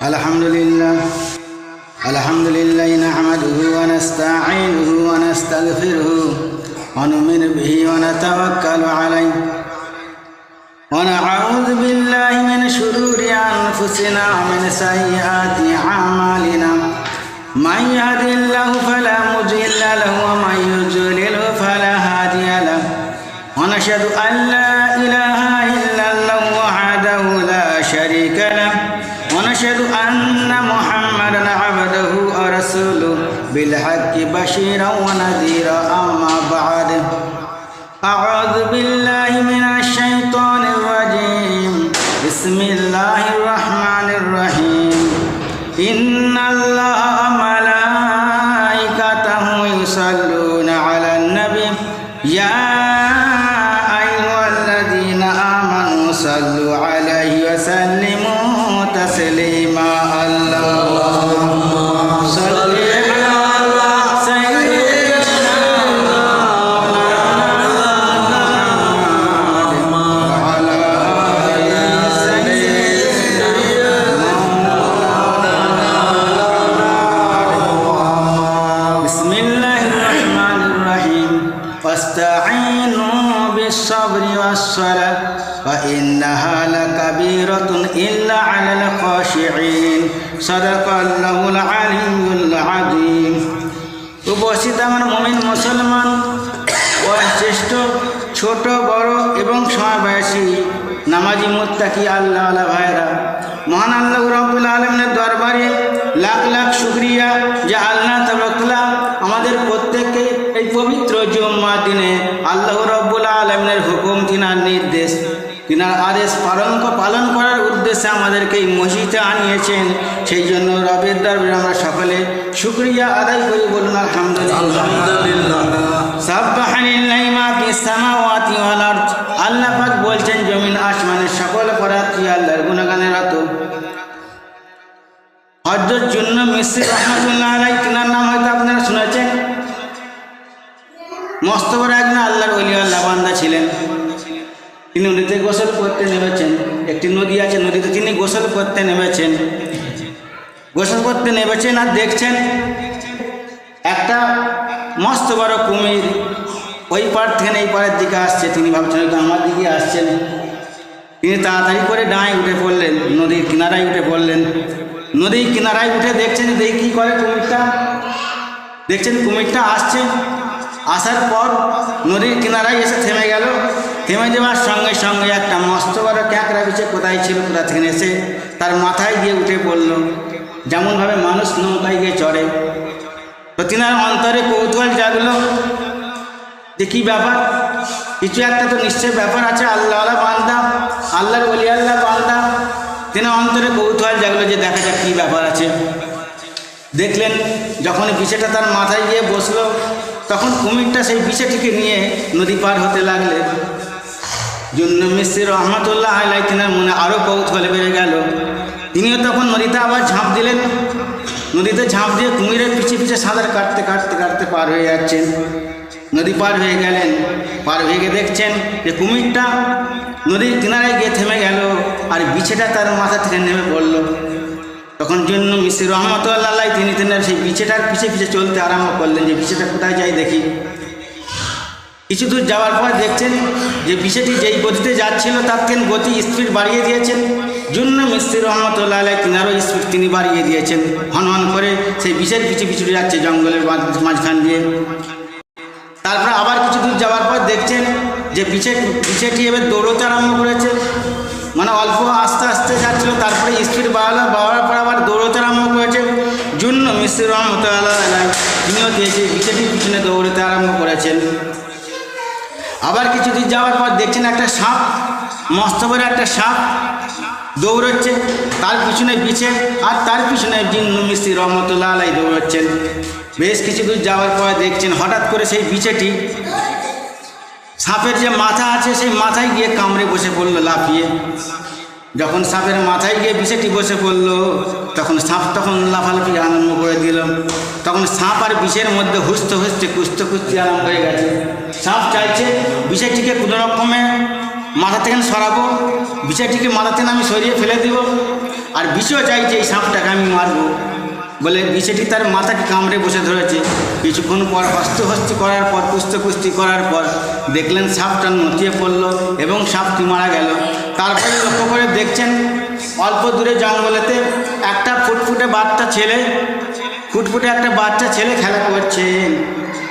अल्हम्दुलिल्लाह नहमदुहु व नस्तईनुहु व नस्तगफिरुहु व नु'मिनु बिही व नतवक्कलु अलैहि व नअऊज़ु बिल्लाहि मिन शुरूरि अनफुसिना व मिन सय्यिआति अमालिना मन यहदिल्लाहु फला मुज़िल्ल लहु व मन युज़लिलहु फला हादिय लहु व नशहदु अन ला इलाहा इल्लल्लाहु वहदहु ला शरीका लहु व नशहदु अन्ना मुहम्मदन अब्दुहु व रसूलुहु बिल हक़्क़ि बशीरन व नज़ीरा अम्मा बअद अऊज़ु बिल्लाहि मिनश शैतानिर रजीम बिस्मिल्लाहिर रहमानिर रहीम इन्नल्लाहा व मलाइकतहु युसल्लूना अलन नबी या अय्युहल्लज़ीना आमनू सल्लु अलैहि व सल्लिमू तस्लीमा अल्लाहुम्मा सल्लि अला सय्यिदिना मुहम्मद व अला आलि सय्यिदिना बिस्मिल्लाहिर रहमानिर रहीम वस्तईनु बिस्सब्रि वस्सलाह व इन्नहा लकबीरतुन इल्ला अलल खाशिईन सदाकाल्लाहुल अलियुल अज़ीम। উপস্থিত আমার মুমিন মুসলমান বয়োজ্যেষ্ঠ ছোট বড় এবং সমবয়সী নামাজি মুত্তাকি আল্লাহওয়ালা ভাইরা, মহান আল্লাহ রাব্বুল আলামিনের দরবারে লাখ লাখ শুকরিয়া যে আল্লাহ তাআলা আমাদের প্রত্যেককে এই পবিত্র জুম্মার দিনে আল্লাহ রাব্বুল আলামিনের হুকুম, তিনার নির্দেশ, তিনার আদেশ পালন করার উদ্দেশ্যে আমাদেরকে এই মসজিদে আনিয়েছেন। সেই জন্য রবের দরবারে আমরা সকলে শুকরিয়া আদায় করি, বলুন আলহামদুলিল্লাহ। সাব্বাহা লিল্লাহি মা ফিস সামাওয়াতি ওয়াল আরদ। আল্লাহ পাক বলছেন জমিন আসমানের সকল পরাত্রী আল্লাহর গুণগানের রত। হযরত জুন্নু মিসরি রাহমাতুল্লাহ আলাইহি, তিনার নাম হয়তো আপনারা শুনেছেন। মস্ত বড় একজন আল্লাহর ওলি আল্লাহ বান্দা ছিলেন। তিনি নদীতে গোসল করতে নেমেছেন। একটি নদী আছে, নদীতে তিনি গোসল করতে নেমেছেন। আর দেখছেন একটা মস্ত বড় কুমির ওই পার থেকে এই পাড়ের দিকে আসছে। তিনি ভাবছেন হয়তো আমার দিকে আসছেন। তিনি তাড়াতাড়ি করে ডাঁয়ে উঠে পড়লেন, নদীর কিনারায় উঠে পড়লেন। নদীর কিনারায় উঠে দেখছেন যে কী করে কুমিরটা। দেখছেন কুমিরটা আসছে। আসার পর নদীর কিনারায় এসে থেমে গেল। থেমে যাওয়ার সঙ্গে সঙ্গে একটা মস্ত বড় ক্যাঁকড়া বিছে কোথায় ছিল, কোথা থেকে এসে তার মাথায় গিয়ে উঠে পড়ল, যেমনভাবে মানুষ নৌকায় গিয়ে চড়ে। তো তিনার অন্তরে কৌতূহল জাগলো যে কী ব্যাপার, কিছু একটা তো নিশ্চয় ব্যাপার আছে। আল্লাহওয়ালা বান্দা, আল্লাহর ওলি আল্লাহ বান্দা, তিনার অন্তরে কৌতূহল জাগলো যে দেখা যাক কী ব্যাপার আছে। দেখলেন যখন বিছেটা তার মাথায় গিয়ে বসলো, তখন কুমিরটা সেই বিছেটিকে নিয়ে নদী পার হতে লাগলেন। জুন্নু মিসরি রহমাতুল্লাহ আলাইহি, তিনার মনে আরও কৌতূহল বেড়ে গেল। তিনিও তখন নদীতে আবার ঝাঁপ দিলেন। নদীতে ঝাঁপ দিয়ে কুমিরের পিছে পিছে সাঁতার কাটতে কাটতে কাটতে পার হয়ে যাচ্ছেন। নদী পার হয়ে গেলেন। পার হয়ে গিয়ে দেখছেন যে কুমিরটা নদীর কিনারায় গিয়ে থেমে গেল, আর বিছেটা তার মাথা থেকে নেমে পড়ল। তখন জুন্নু মিসরি রহমাতুল্লাহ আলাইহি তিনি সেই বিছেটার পিছে পিছে চলতে আরম্ভ করলেন যে বিছেটা কোথায় যাই দেখি। কিছু দূর যাওয়ার পর দেখছেন যে বিছেটি যেই গতিতে যাচ্ছিল তার থেকে গতি স্পিড বাড়িয়ে দিয়েছেন। জুন্নু মিসরি রহমাতুল্লাহ আলাইহি তিনারও স্পিড তিনি বাড়িয়ে দিয়েছেন। হন হন করে সেই বিছের পিছু পিছু যাচ্ছে জঙ্গলের মাঝখান দিয়ে। তারপর আবার কিছু দূর যাওয়ার পর দেখছেন যে বিছেটি এবার দৌড়তে আরম্ভ করেছে। মানে অল্প আস্তে আস্তে যাচ্ছিল, তারপরে স্পিড বাড়ার পর আবার দৌড়তে আরম্ভ করেছে। জুন্নু মিসরি রহমাতুল্লাহ আলাইহি তিনিও দিয়েছে বিছেটির পিছনে দৌড়তে আরম্ভ করেছেন। আবার কিছু দূর যাওয়ার পর দেখছেন একটা সাপ, মস্ত বড় একটা সাপ দৌড়চ্ছে, তার পিছনে বিছে, আর তার পিছনে জুন্নু মিসরি রহমাতুল্লাহ আলাইহি দৌড়চ্ছেন। বেশ কিছু দূর যাওয়ার পর দেখছেন হঠাৎ করে সেই বিছেটি সাপের যে মাথা আছে সেই মাথায় গিয়ে কামড়ে বসে পড়ল লাফিয়ে। যখন সাপের মাথায় গিয়ে বিছেটি বসে পড়ল, তখন সাপ লাফালাফি আরম্ভ করে দিল। তখন সাপ আর বিষের মধ্যে হুস্তে হুস্তে কুস্তি আরম্ভ হয়ে গেছে। সাপ চাইছে বিষয়টিকে কোনো রকমে মাথা থেকে সরাবো, বিষয়টিকে মাথা থেকে আমি সরিয়ে ফেলে দিব। আর বিষও চাইছে এই সাপটাকে আমি মারবো বলে বিষটি তার মাথাকে কামড়ে বসে ধরেছে। কিছুক্ষণ পর হস্তি করার পর কুস্তি করার পর দেখলেন সাপটা নতিয়ে পড়ল এবং সাপটি মারা গেল। তারপরে লক্ষ্য করে দেখছেন অল্প দূরে জঙ্গলেতে একটা ফুটফুটে একটা বাচ্চা ছেলে খেলা করছে।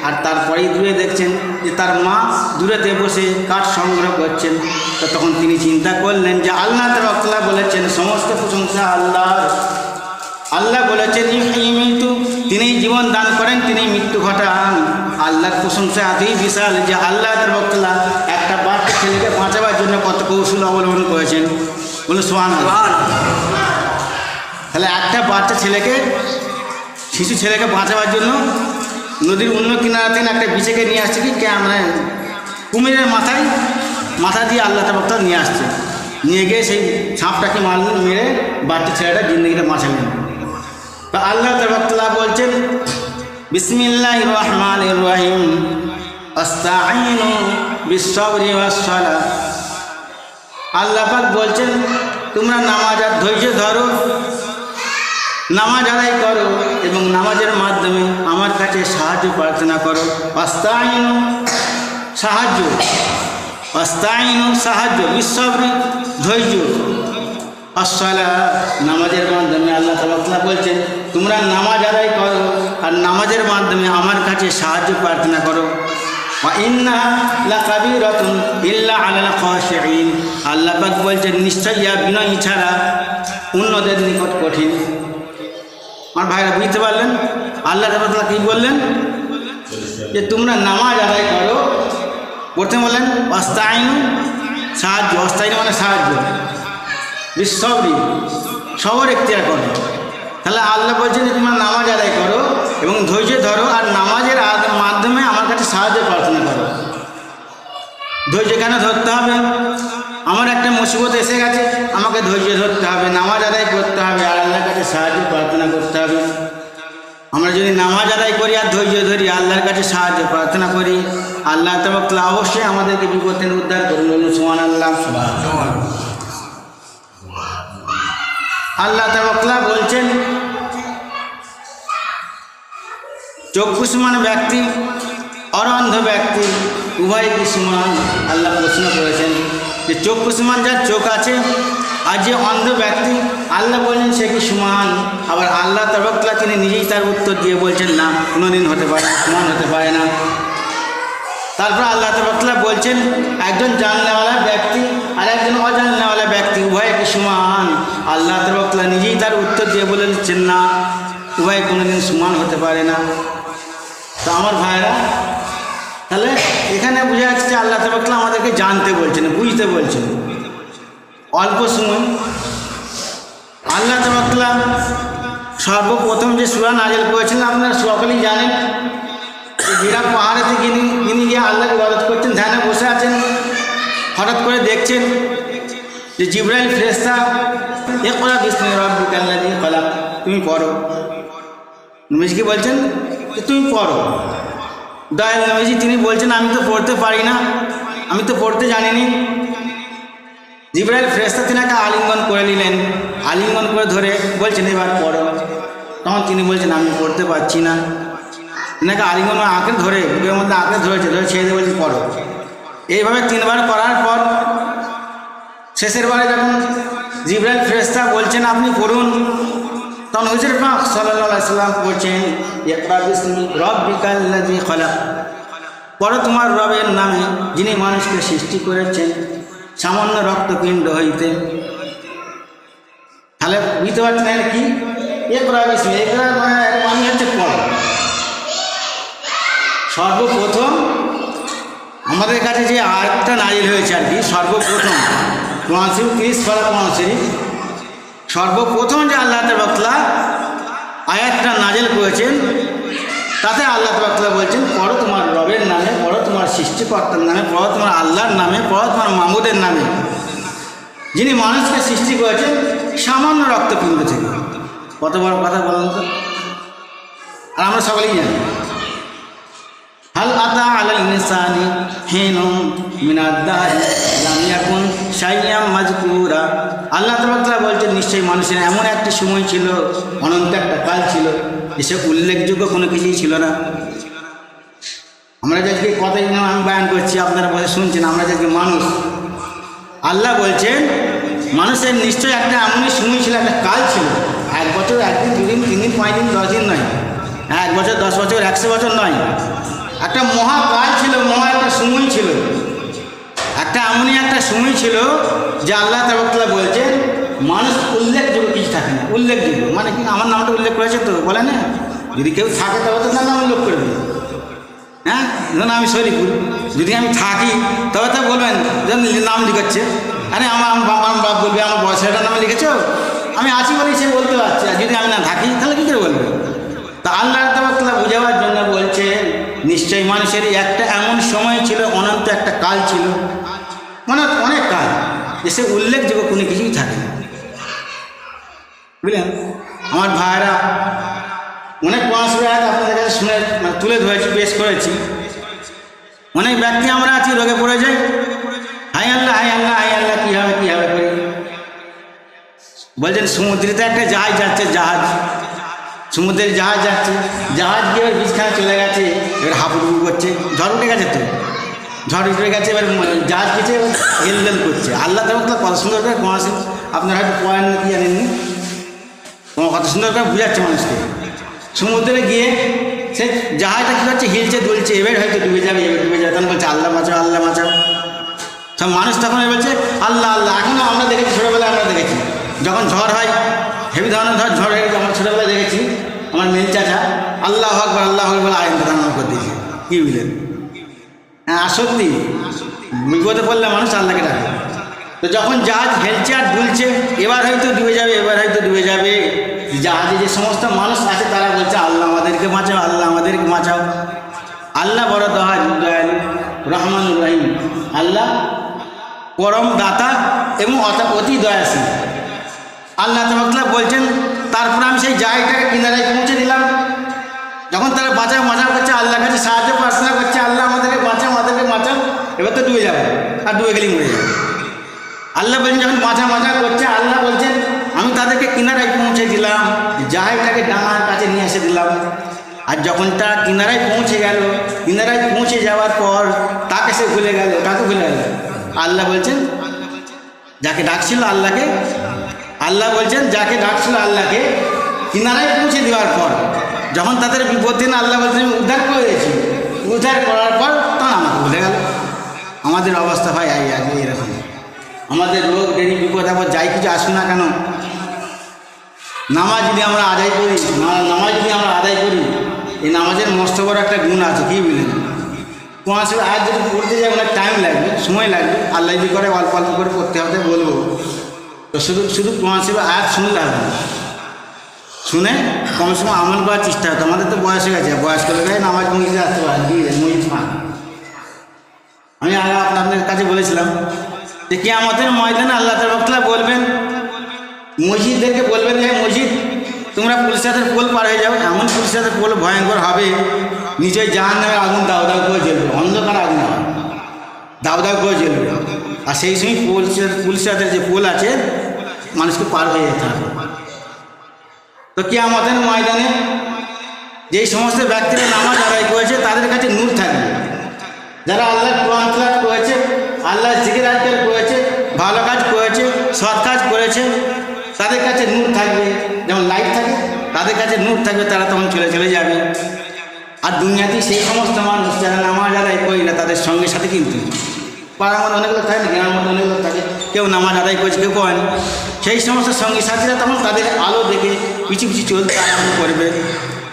আর তারপরেই দূরে দেখছেন যে তার মা দূরেতে বসে কাঠ সংগ্রহ করছেন। তো তখন তিনি চিন্তা করলেন যে আল্লাহ তাআলা বলেছেন সমস্ত প্রশংসা আল্লাহ বলেছেন মৃত্যু, তিনি জীবন দান করেন, তিনি মৃত্যু ঘটান। আল্লাহর প্রশংসা এতই বিশাল যে আল্লাহ তাআলা একটা বাচ্চা ছেলেকে বাঁচাবার জন্য কত কৌশল অবলম্বন করেছেন, বলে সুবহানাল্লাহ। তাহলে একটা বাচ্চা শিশু ছেলেকে বাঁচাবার জন্য নদীর অন্য কিনারা থেকে একটা বিছেকে নিয়ে আসছে কি মানে কুমিরের মাথা দিয়ে আল্লাহ তাআলা নিয়ে আসছে, নিয়ে গিয়ে সেই সাপটাকে মারলেন, মেরে বাচ্চা ছেলেটা জিন্দগিটা বাঁচালেন। তো আল্লাহ তাআলা বলছেন বিসমিল্লাহির রহমানির রহিম আস্তাঈনু বিস-সাবরি ওয়াস-সালাহ। আল্লাহ পাক বলছেন তোমরা নামাজ আর ধৈর্য ধরো, নামাজ আদায় করো এবং নামাজের মাধ্যমে আমার কাছে সাহায্য প্রার্থনা করো। আস্তাঈনু সাহায্য, বিস-সাবরি ধৈর্য, ওয়াস-সালাহ নামাজের মাধ্যমে আল্লাহ তাআলা বলছেন তোমরা নামাজ আদায় করো আর নামাজের মাধ্যমে আমার কাছে সাহায্য প্রার্থনা করো। ওয়া ইন্নাহা লাকাবীরাতুন ইল্লা আলাল খাশিঈন। আল্লাহ পাক বলছেন নিশ্চয়ই বিনয়ী ছাড়া অন্যদের নিকট কঠিন। আমার ভাইরা বুঝতে পারলেন আল্লাহ তাআলা কি বললেন যে তোমরা নামাজ আদায় করো। প্রথমে বললেন ওয়াস্তাঈনু সাহায্য, ওয়াস্তাঈনু মানে সাহায্য, বিস-সাবরি সবর এখতিয়ার করো। তাহলে আল্লাহ বলছেন যে তোমরা নামাজ আদায় করো এবং ধৈর্য ধরো আর নামাজের মাধ্যমে আমার কাছে সাহায্য প্রার্থনা করো। ধৈর্য কেন ধরতে হবে? আমার একটা মুসিবত এসে গেছে, আমাকে ধৈর্য ধরতে হবে, নামাজ আদায় করতে হবে আর আল্লাহর কাছে সাহায্য প্রার্থনা করতে হবে। আমরা যদি নামাজ আদায় করি আর ধৈর্য ধরি, আল্লাহর কাছে সাহায্য প্রার্থনা করি, আল্লাহ তাআলা অবশ্যই আমাদেরকে বিপদ থেকে উদ্ধার করুন, বলুন সুবহানাল্লাহ। আল্লাহ তাআলা বলছেন চক্ষুষ্মান ব্যক্তি আর অন্ধ ব্যক্তি উভয় কি সমান? আল্লাহ প্রশ্ন করেছেন যে চক্ষুষ্মান যার চোখ আছে আর যে অন্ধ ব্যক্তি, আল্লাহ বলছেন সে কি সমান? আবার আল্লাহ তাআলা তিনি নিজেই তার উত্তর দিয়ে বলছেন না, কোনোদিন সমান হতে পারে না। তারপর আল্লাহ তাআলা বলছেন একজন জাননেওয়ালা ব্যক্তি আর একজন অজাননেওয়ালা ব্যক্তি উভয় কি সমান? আল্লাহ তাআলা নিজেই তার উত্তর দিয়ে বলেছেন না, উভয় কোনোদিন সমান হতে পারে না। তো আমার ভাইরা, তাহলে এখানে বোঝা যাচ্ছে যে আল্লাহ তাআলা আমাদেরকে জানতে বলছেন, বুঝতে বলছেন। অল্প সময় আল্লাহ তাআলা সর্বপ্রথম যে সূরা নাযিল করেছিলেন আপনারা সকলেই জানেন। হিরা পাহাড়েতে তিনি গিয়ে আল্লাহকে ইবাদত করছেন, ধ্যানে বসে আছেন। হঠাৎ করে দেখছেন যে জিবরাইল ফেরেশতা ইকরা বিসমি রাব্বিকাল্লাযী খালাক, তুমি পড়ো। নবীজি বলছেন যে তুমি পড়ো। দয়াল নবীজি তিনি বলছেন আমি তো পড়তে পারি না, আমি তো পড়তে জানিনি। জিবরাইল ফেরেশতা তিনাকে আলিঙ্গন করে নিলেন, আলিঙ্গন করে ধরে বলছেন এবার পড়ো। তখন তিনি বলছেন আমি পড়তে পারছি না। তিনাকে আলিঙ্গন আঁকড়ে ধরে, বুকের মধ্যে আঁকড়ে ধরে ছেড়ে দিয়ে বলছে পড়ো। এইভাবে 3 বার করার পর শেষের বারে যখন জিবরাইল ফেরেশতা বলছেন আপনি পড়ুন, তখন হুজুর পাক সাল্লাল্লাহু আলাইহি সাল্লাম বলছেন ইকরা বিসমি রাব্বিকাল্লাযী খালাক, পড়ো তোমার রবের নামে যিনি মানুষকে সৃষ্টি করেছেন সামান্য রক্তপিণ্ড হইতে। তাহলে বুঝতে পারছেন কি ইকরা বিসমি, ইকরা মানে হচ্ছে পড়ো। সর্বপ্রথম আমাদের কাছে যে আয়াতটা নাযিল হয়েছে আর কি, সর্বপ্রথম কোরআন শরীফ 30 পারা কোরআন শরীফ, সর্বপ্রথম যে আল্লাহ তাআলা আয়াতটা নাযিল করেছেন তাতে আল্লাহ তাআলা বলছেন পড়ো তোমার রবের নামে, পড়ো তোমার সৃষ্টিকর্তার নামে, পড়ো তোমার আল্লাহর নামে, পড়ো তোমার মাহবুদের নামে যিনি মানুষকে সৃষ্টি করেছেন সামান্য রক্তপিণ্ড থেকে। কত বড় কথা বলুন তো। আর আমরা সকলেই জানি হাল আতা আলাল ইনসানি হিনুম মিনাদ দাহরি লাম ইয়াকুন শাইয়াম মাজকুরা। আল্লাহ তাআলা বলছেন নিশ্চয়ই মানুষের এমন একটি সময় ছিল, অনন্ত একটা কাল ছিল, এসে উল্লেখযোগ্য কোনো কিছুই ছিল না। আমরা যাকে কথাই আমি বয়ান করছি, আপনারা বলে শুনছেন, আমরা যাকে মানুষ, আল্লাহ বলছেন মানুষের নিশ্চয়ই একটা এমনই সময় ছিল, একটা কাল ছিল। 1 বছর, 1 দিন, 2 দিন, 3 দিন, 5 দিন, 10 দিন নয়, 1 বছর, 10 বছর, 100 বছর নয়, একটা মহাকাল ছিল, মহা একটা সময় ছিল, একটা এমনই একটা সময় ছিল যে আল্লাহ তাআলা বলছেন মানুষ উল্লেখযোগ্য কিছু থাকে না। উল্লেখযোগ্য মানে কি? আমার নামটা উল্লেখ করেছে তো, বলে না? যদি কেউ থাকে তবে তো তার নাম উল্লেখ করবে। হ্যাঁ, ধরুন আমি শরীফুল, যদি আমি থাকি তবে তো বলবেন যখন নাম লিখাচ্ছে, আরে আমার বাপ বলবে আমার বয়সের নামে লিখেছ, আমি আছি বলেই সে বলতে পারছে। আর যদি আমি না থাকি তাহলে কী করে বলবে? তা আল্লাহ তাআলা বোঝাবার জন্য বলছে নিশ্চয়ই মানুষের একটা এমন সময় ছিল, অনন্ত একটা কাল ছিল, মানে অনেক কাল, যে সে উল্লেখযোগ্য কোনো কিছুই থাকে না। বুঝলেন আমার ভাইরা, অনেক পড়াশোনা আপনাদের কাছে শুনে মানে তুলে ধরেছি, পেশ করেছি। অনেক ব্যক্তি আমরা আছি রোগে পড়ে যাই, হাই আল্লাহ হাই আল্লাহ হাই আল্লাহ, কী হবে কী হবে করি। বলছেন সমুদ্রেতে একটা জাহাজ যাচ্ছে, জাহাজ, সমুদ্রের জাহাজ যাচ্ছে, জাহাজ গিয়ে এবার বীজখানে চলে গেছে, এবার হাবুডুবু করছে, ঝড় উঠে গেছে তো, ঝড় উঠে গেছে, এবার জাহাজ কিছু হেলদেল করছে। আল্লাহ তাআলা কত সুন্দর করে পড়াশোনা, আপনারা হয়তো পড়েন কি জানেননি, কত সুন্দর করে বুঝাচ্ছে মানুষকে। সমুদ্রে গিয়ে সে জাহাজটা কী করছে, হিলছে দুলছে, এবার হয়তো ডুবে যাবে, এবার ডুবে যাবে, তখন বলছে আল্লাহ বাঁচাও আল্লাহ বাঁচাও। সব মানুষ তখন বলছে আল্লাহ আল্লাহ। এখনও আমরা দেখেছি, ছোটোবেলায় আমরা দেখেছি, যখন ঝড় হয়, হেভি ধরনের ঝড় হয়ে গেছে, আমরা ছোটোবেলায় দেখেছি, আমার মেল চাচা আল্লাহ আকবার আল্লাহ আকবার আইন দাঁড়ানো করে দিয়েছে। কী বুঝলেন? হ্যাঁ, সত্যি বিপদে পড়লে মানুষ আল্লাহকে ডাকে। তো যখন জাহাজ হেলছে আর দুলছে, এবার হয়তো ডুবে যাবে, এবার হয়তো ডুবে যাবে, জাহাজে যে সমস্ত মানুষ আছে তারা বলছে আল্লাহ আমাদেরকে বাঁচাও আল্লাহ আমাদেরকে বাঁচাও। আল্লাহ বড় দয়ালু, রহমানুর রহিম, আল্লাহ পরম দাতা এবং অতি দয়াশীল। আল্লাহ তাআলা বলছেন তারপরে আমি সেই জায়গাটাকে কিনারায় পৌঁছে দিলাম। যখন তারা বাঁচাও বাঁচাও করছে, আল্লাহর কাছে সাহায্য প্রার্থনা করছে, আল্লাহ আমাদেরকে বাঁচাও আমাদেরকে বাঁচাও, এবার তো ডুবে যাবে, আর ডুবে গেলেই মরে যাবে। আল্লাহ বলছেন যখন বাঁচা করছে, আল্লাহ বলছেন আমি তাদেরকে কিনারায় পৌঁছে দিলাম, জাহাজটাকে ডাঙার কাছে নিয়ে এসে দিলাম। আর যখন তারা কিনারায় পৌঁছে গেল, কিনারায় পৌঁছে যাওয়ার পর তাকে সে ভুলে গেল, তাকে ভুলে গেল। আল্লাহ বলছেন যাকে ডাকছিল আল্লাহকে, আল্লাহ বলছেন যাকে ডাকছিল আল্লাহকে, কিনারায় পৌঁছে দেওয়ার পর যখন তাদের বিপদ দিন আল্লাহ বলছেন উদ্ধার করে দিয়েছি, উদ্ধার করার পর তখন আমাকে ভুলে গেল। আমাদের অবস্থা হয় আগে এরকম। আমাদের রোগ ডেরি বিপদ আপদ যাই কিছু আসুন না কেন, নামাজ যদি আমরা আদায় করি, নামাজ যদি আমরা আদায় করি, এই নামাজের মস্ত বড় একটা গুণ আছে। কী বুঝলেন? কোরআন আয়াত যদি পড়তে যাই অনেক টাইম লাগবে, সময় লাগবে, আল্লাহ যদি করে অল্প অল্প করে পড়তে হবে বলবো। তো শুধু কোরআন আয়াত শুনতে হবে না, শুনে কমসে কম আমল করার চেষ্টা হতো। আমাদের তো বয়স হয়ে গেছে, বয়স্ক লোকের নামাজ মসজিদে আসতে পারে, মসজিদ পান। আমি আগে আপনাদের কাছে বলেছিলাম যে কিয়ামতের ময়দানে আল্লাহ তাআলা বলবেন, মসজিদদেরকে বলবেন যে মসজিদ তোমরা পুলিশের পোল পার হয়ে যাও। এমন পুলিশের পোল ভয়ঙ্কর হবে, নিচে জাহান্নামের আগুন দাউ দাউ করে জ্বলবে, অন্ধকার আগুন হবে, দাউ দাউ করে জ্বলবে। আর সেই সময় পুলিশের যে পোল আছে মানুষকে পার হয়ে যেতে হবে। তো কিয়ামতের ময়দানে যেই সমস্ত ব্যক্তিরা নামাজ আদায় করেছে তাদের কাছে নূর থাকবে। যারা আল্লাহর কোরআন তেলাওয়াত করেছে, আল্লাহর জিকির আজকার করেছে, ভালো কাজ করেছে, সৎ কাজ করেছে, তাদের কাছে নূর থাকবে, যেমন লাইট থাকে তাদের কাছে নূর থাকবে, তারা তখন চলে যাবে। আর দুনিয়াতে সেই সমস্ত মানুষ যারা নামাজ আদায় করি না তাদের সঙ্গে সাথে কিন্তু পাড়ার মধ্যে অনেক লোক থাকে না, গ্রামের মধ্যে অনেক লোক থাকে, কেউ নামাজ আদায় করছে কেউ করেনি, সেই সমস্ত সঙ্গী সাথীরা তখন তাদের আলো দেখে পিছু পিছু চলতে আরম্ভ করবে।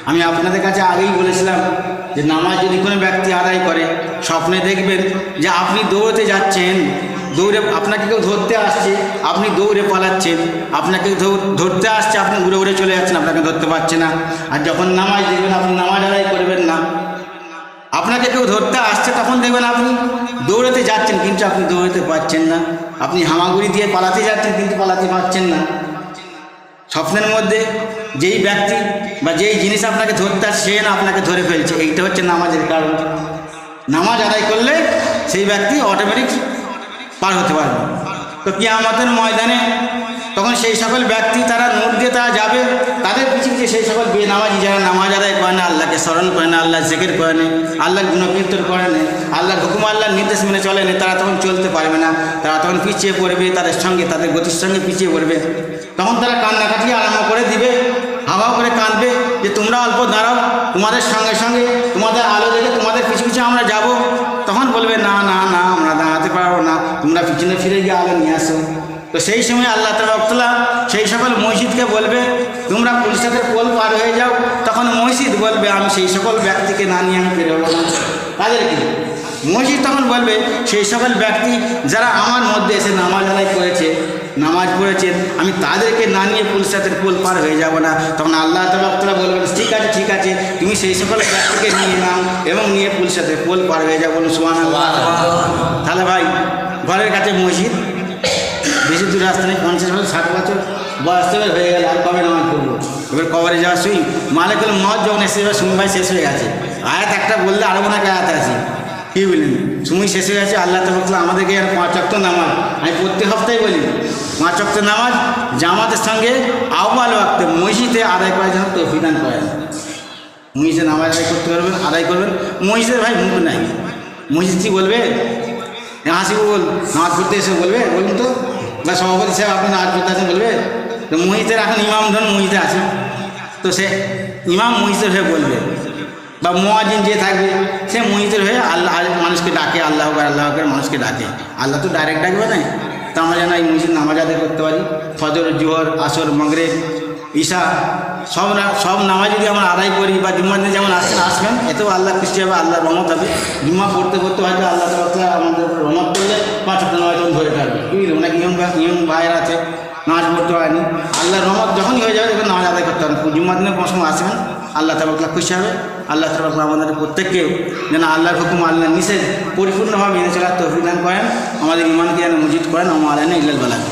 আমি আপনাদের কাছে আগেই বলেছিলাম যে নামাজ যদি কোনো ব্যক্তি আদায় করে, স্বপ্নে দেখবেন যে আপনি দৌড়তে যাচ্ছেন, দৌড়ে আপনাকে কেউ ধরতে আসছে, আপনি দৌড়ে পালাচ্ছেন, আপনাকে ধরতে আসছে, আপনি উড়ে উড়ে চলে যাচ্ছেন, আপনাকে ধরতে পারছে না। আর যখন নামাজ দেখবেন আপনি নামাজ আদায় করবেন না, আপনাকে কেউ ধরতে আসছে, তখন দেখবেন আপনি দৌড়াতে যাচ্ছেন কিন্তু আপনি দৌড়াতে পারছেন না, আপনি হামাগুড়ি দিয়ে পালাতে যাচ্ছেন কিন্তু পালাতে পারছেন না। স্বপ্নের মধ্যে যেই ব্যক্তি বা যেই জিনিস আপনাকে ধরতে আসছে সে না আপনাকে ধরে ফেলছে, এইটা হচ্ছে নামাজের কারণ। নামাজ আদায় করলে সেই ব্যক্তি অটোমেটিক পার হতে পারবে। তো কিয়ামতের ময়দানে তখন সেই সকল ব্যক্তি তারা নূর দিয়ে তারা যাবে, তাদের পিছিয়ে পিছিয়ে সেই সকল বেনামাজি যারা নামাজ আদায় করে না, আল্লাহকে স্মরণ করে না, আল্লাহ জিকির করে না, আল্লাহর গুণকীর্তন করে না, আল্লাহর হুকুম আল্লাহর নির্দেশ মেনে চলে না, তারা তখন চলতে পারবে না, তারা তখন পিছিয়ে পড়বে, তাদের সঙ্গে তাদের গতির সঙ্গে পিছিয়ে পড়বে। তখন তারা কান্নাকাটি আরম্ভ করে দিবে, হাওয়া করে কাঁদবে যে তোমরা অল্প দাঁড়াও, তোমাদের সঙ্গে সঙ্গে তোমাদের আলো দেখে তোমাদের পিছু পিছু আমরা যাব। তখন বলবে না না না, আমরা দাঁড়াতে পারবো না, তোমরা পিছনে ফিরে গিয়ে আলো নিয়ে আসো। তো সেই সময় আল্লাহ তাআলা সেই সকল মসজিদকে বলবে তোমরা পুলিশের পোল পার হয়ে যাও। তখন মসজিদ বলবে আমি সেই সকল ব্যক্তিকে না নিয়ে আমি বেরোবো না। তাদেরকে মসজিদ তখন বলবে সেই সকল ব্যক্তি যারা আমার মধ্যে এসে নামাজ আদায় করেছে, নামাজ পড়েছেন, আমি তাদেরকে না নিয়ে পুলিশের পোল পার হয়ে যাব না। তখন আল্লাহ তাআলা বলবেন ঠিক আছে ঠিক আছে, তুমি সেই সকল ব্যক্তিকে নিয়ে নাও এবং নিয়ে পুলিশের পোল পার হয়ে যাও। বলুন সুবহানাল্লাহ। তাহলে ভাই ঘরের কাছে মসজিদ, বেশি দূর রাস্তা নেই, 50 বছর 60 বছর বয়স থেকে হয়ে গেল, আর কবে নামাজ পড়বো? এবার কবরে যাওয়া শুই মালিকুল মওত যখন এসে এবার সময় শেষ হয়ে গেছে। আয়াত একটা বললে আরও অনেক আয়াত আছে, কী বললেন? সময় শেষ হয়ে গেছে। আল্লাহ তাআলা আমাদেরকে আর 5 ওয়াক্ত নামাজ, আমি প্রত্যেক সপ্তাহে বলি 5 ওয়াক্ত নামাজ জামাতের সঙ্গে আউয়াল ওয়াক্তে মসজিদে আদায় করার জন্য তৌফিক দান করেন। মসজিদে নামাজ আদায় করতে পারবেন, আদায় করবেন। মসজিদের ভাই মুখ নাই, মসজিদ কি বলবে? হাসি বল নামাজ পড়তে এসে বলবে? বলুন তো, বা সভাপতি সাহেব আপনি নামাজ পড়তে আছেন বলবে? তো মসজিদের এখন ইমাম ধরুন মসজিদে আছে, তো সে ইমাম মসজিদের হয়ে বলবে, বা মুয়াজ্জিন যে থাকবে সে মসজিদের হয়ে আল্লাহ মানুষকে ডাকে, আল্লাহ করে মানুষকে ডাকে। আল্লাহ তো ডাইরেক্ট ডাকবে না। তো আমরা যেন এই মসজিদ নামাজ আদায় করতে পারি। ফজর, জোহর, আসর, মাগরিব, ঈশা সব নামাজ যদি আমরা আদায় করি, বা জুম্মার দিনে যেমন আসবেন, এতেও আল্লাহ খুশি হবে, আল্লাহর রহমত হবে। জুম্মা পড়তে পড়তে হয়তো আল্লাহ তাআলা আমাদের উপর রহমত করলে 5 ওয়াক্ত নামাজ ধরে থাকবে। বুঝলেন? অনেক নিয়ম ভাইয়ের আছে, নামাজ পড়তে হয়নি, আল্লাহর রহমত যখনই হয়ে যাবে তখন নামাজ আদায় করতে হবে। জুম্মার দিনে কোনো সময় আসবেন, আল্লাহ তাআলা খুশি হবে। আল্লাহ তাআলা আমাদের প্রত্যেককে যেন আল্লাহর হুকুম আল্লাহর নিষেধ পরিপূর্ণভাবে মেনে চলার তৌফিক দান করেন, আমাদের ঈমানকে যেন মজবুত করেন। আমা আলাইনা ইল্লাল বালাগ।